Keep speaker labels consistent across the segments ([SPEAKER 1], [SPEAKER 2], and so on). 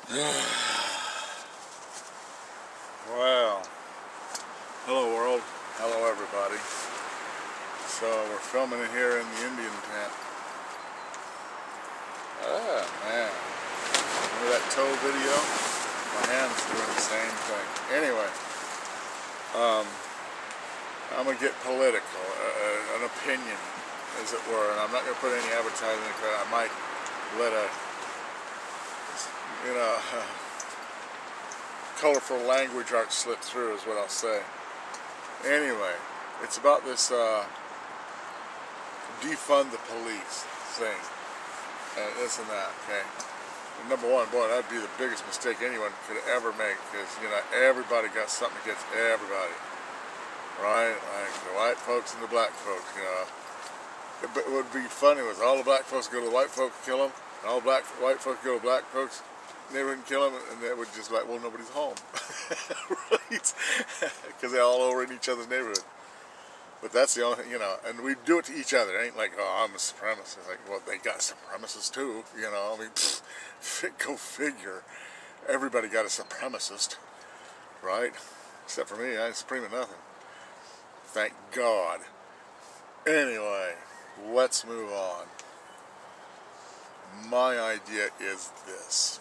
[SPEAKER 1] Well, hello world, hello everybody. So we're filming it here in the Indian tent. Ah man, remember that toe video? My hand's doing the same thing. Anyway, I'm gonna get political, an opinion, as it were, and I'm not gonna put any advertising in it. I might let a colorful language art slip through is what I'll say. Anyway, it's about this defund the police thing and this and that, okay? And number one, boy, that'd be the biggest mistake anyone could ever make, because everybody got something against everybody, right? Like the white folks and the black folks, It would be funny was all the black folks go to the white folks, kill them, and all the white folks go to black folks, they wouldn't kill them, and they would just like, well, nobody's home, right? Because they're all over in each other's neighborhood. But that's the only, and we do it to each other. It ain't like, oh, I'm a supremacist. Like, well, they got supremacists too, I mean, go figure. Everybody got a supremacist, right? Except for me, I ain't supreme at nothing. Thank God. Anyway, let's move on. My idea is this.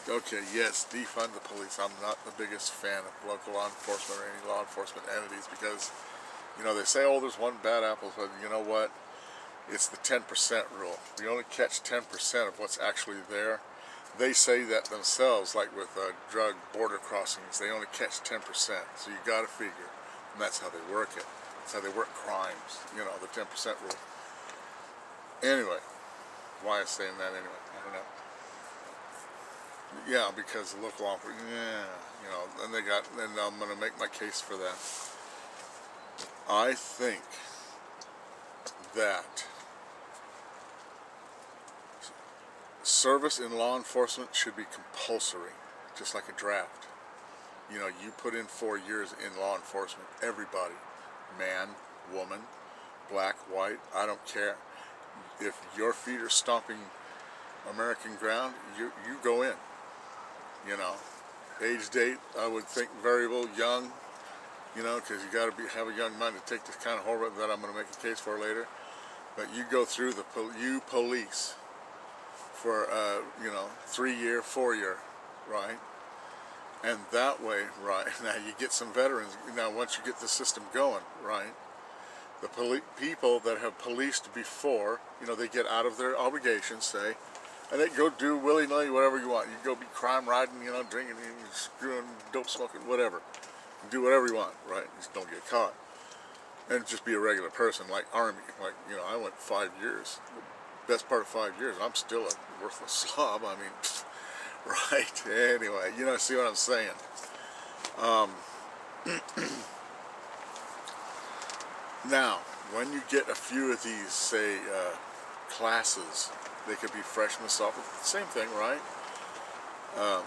[SPEAKER 1] Okay, yes, defund the police. I'm not the biggest fan of local law enforcement or any law enforcement entities because, they say, oh, there's one bad apple, but you know what? It's the 10% rule. You only catch 10% of what's actually there. They say that themselves, like with drug border crossings, they only catch 10%. So you got to figure, and that's how they work it. That's how they work crimes, the 10% rule. Anyway, why I'm saying that anyway, I don't know. Yeah, because the local law enforcement, and I'm going to make my case for that. I think that service in law enforcement should be compulsory, just like a draft. You put in 4 years in law enforcement, everybody, man, woman, black, white, I don't care. If your feet are stomping American ground, you go in. Age, date, I would think variable, young, because you got to have a young mind to take this kind of horror that I'm going to make a case for later. But you go through the police for 3 year, 4 year, right? And that way, right, now you get some veterans. Now once you get the system going, right, the people that have policed before, they get out of their obligations, say, and they go do willy-nilly whatever you want. You go be crime riding, drinking, screwing, dope smoking, whatever. Do whatever you want, right? Just don't get caught. And just be a regular person, like Army. Like, I went 5 years. The best part of 5 years, I'm still a worthless slob. I mean, right? Anyway, see what I'm saying. Now, when you get a few of these, say, classes, they could be freshmen, sophomore, same thing, right?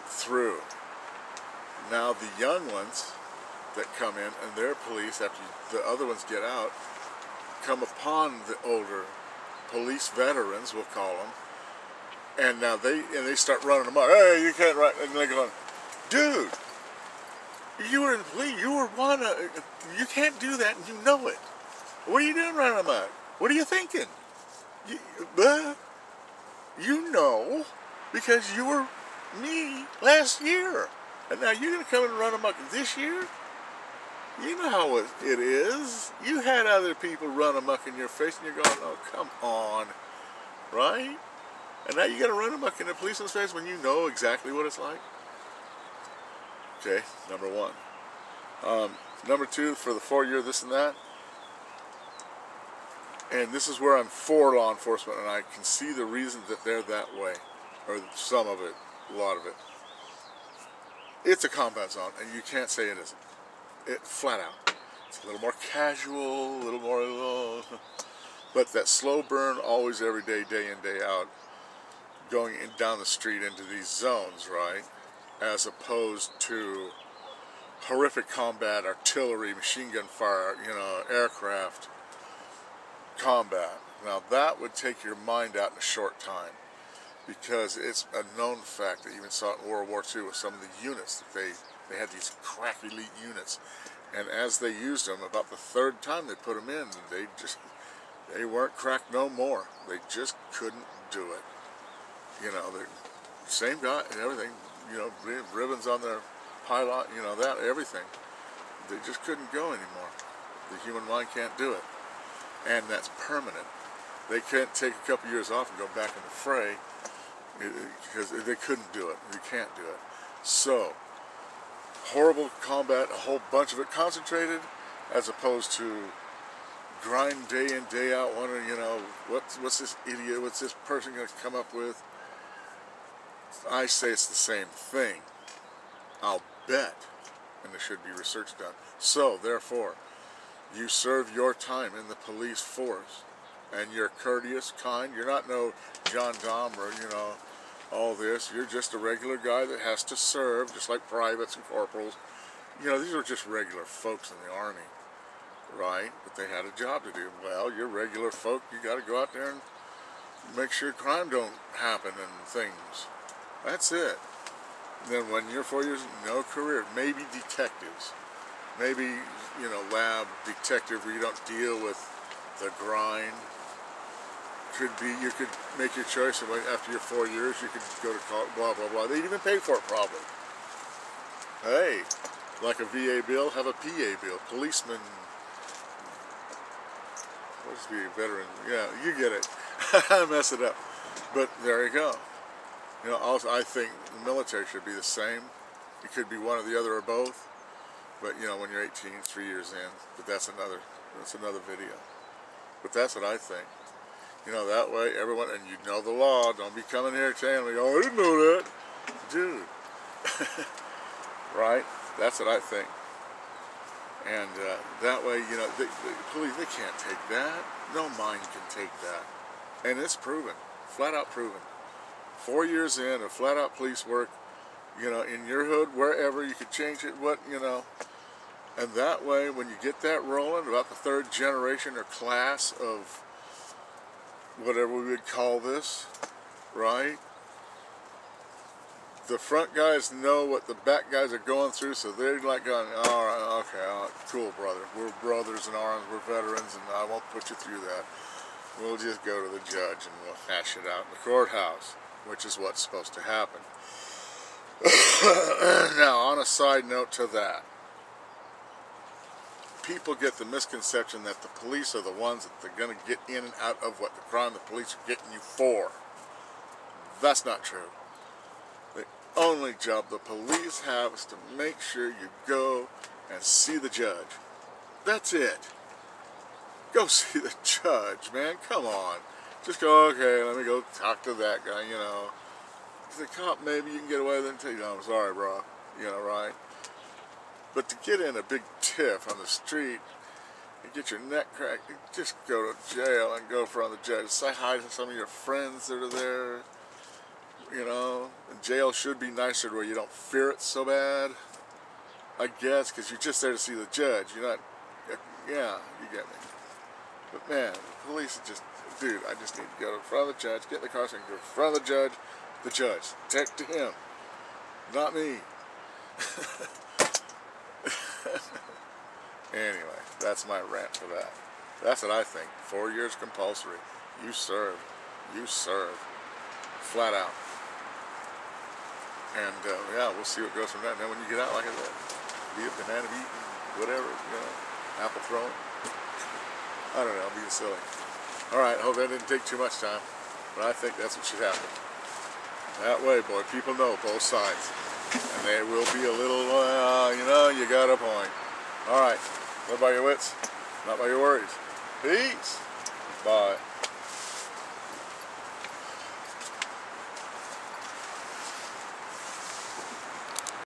[SPEAKER 1] Through. Now, the young ones that come in and they're police after the other ones get out come upon the older police veterans, we'll call them, and now they start running them up. Hey, you can't write, and they're going, dude, you were in the police, you were one, you can't do that, and you know it. What are you doing running them up? What are you thinking? You know, because you were me last year, and now you're going to come and run amok this year? You know how it is. You had other people run amok in your face, and you're going, oh, come on, right? And now you got to run amok in the policeman's face when you know exactly what it's like? Okay, number one. Number two, for the 4 year this and that, and this is where I'm for law enforcement, and I can see the reason that they're that way, or some of it, a lot of it. It's a combat zone, and you can't say it isn't. It flat out. It's a little more casual, a little more, but that slow burn, always every day, day in, day out, going down the street into these zones, right? As opposed to horrific combat, artillery, machine gun fire, aircraft combat. Now that would take your mind out in a short time. because it's a known fact that you even saw it in World War II with some of the units that they had these crack elite units, and as they used them, about the third time they put them in, they weren't cracked no more. They just couldn't do it. You know, the same guy and everything. You know, ribbons on their pylon. You know that everything. They just couldn't go anymore. The human mind can't do it, and that's permanent. They can't take a couple years off and go back in the fray because they couldn't do it. You can't do it. So, horrible combat, a whole bunch of it concentrated, as opposed to grind day in, day out, wondering, you know, what's this idiot, what's this person going to come up with? I say it's the same thing. I'll bet, and there should be research done. So, therefore, you serve your time in the police force, and you're courteous, kind. You're not no John Dom or, you know, all this. You're just a regular guy that has to serve, just like privates and corporals. You know, these are just regular folks in the Army, right? But they had a job to do. Well, you're regular folk. You got to go out there and make sure crime don't happen and things. That's it. And then when you're 4 years, no career. Maybe detectives. Maybe, you know, lab detective where you don't deal with the grind. Could be, you could make your choice, and after your 4 years you could go to college, blah, blah, blah. They'd even pay for it, probably. Hey, like a VA bill, have a PA bill. Policeman, what's VA veteran? Yeah, you get it. I mess it up. But there you go. You know, also, I think the military should be the same. It could be one or the other or both. But, you know, when you're 18, 3 years in. But that's another video. But that's what I think. You know, that way everyone, and you know the law, don't be coming here telling me, oh, I didn't know that. Dude. Right? That's what I think. And that way, you know, the police, they can't take that. No mind can take that. And it's proven, flat out proven. 4 years in of flat out police work, you know, in your hood, wherever, you could change it, you know. And that way, when you get that rolling, about the third generation or class of whatever we would call this, right? The front guys know what the back guys are going through, so they're like going, all right, okay, all right, cool, brother. We're brothers in arms, we're veterans, and I won't put you through that. We'll just go to the judge and we'll hash it out in the courthouse, which is what's supposed to happen. Now, on a side note to that, people get the misconception that the police are the ones that they're going to get in and out of what the crime the police are getting you for. That's not true. The only job the police have is to make sure you go and see the judge. That's it. Go see the judge, man. Come on. Just go, okay, let me go talk to that guy, you know. The cop, maybe you can get away with it and tell you, no, I'm sorry, bro. You know, right? But to get in a big tiff on the street and get your neck cracked, just go to jail and go in front of the judge. Say hi to some of your friends that are there. You know, and jail should be nicer where you don't fear it so bad, I guess, because you're just there to see the judge. You're not, yeah, you get me. But man, the police are just, dude, I just need to go in front of the judge, get in the car so I can go in front of the judge, talk to him, not me. Anyway, that's my rant for that. That's what I think. 4 years compulsory. You serve. You serve. Flat out. And yeah, we'll see what goes from that. And then when you get out, like I said, be a banana eating, whatever, you know, apple throwing. I don't know, I'm being silly. Alright, hope that didn't take too much time. But I think that's what should happen. That way, boy, people know both sides. And they will be a little, you know, you got a point. Alright, live by your wits, not by your worries. Peace. Bye.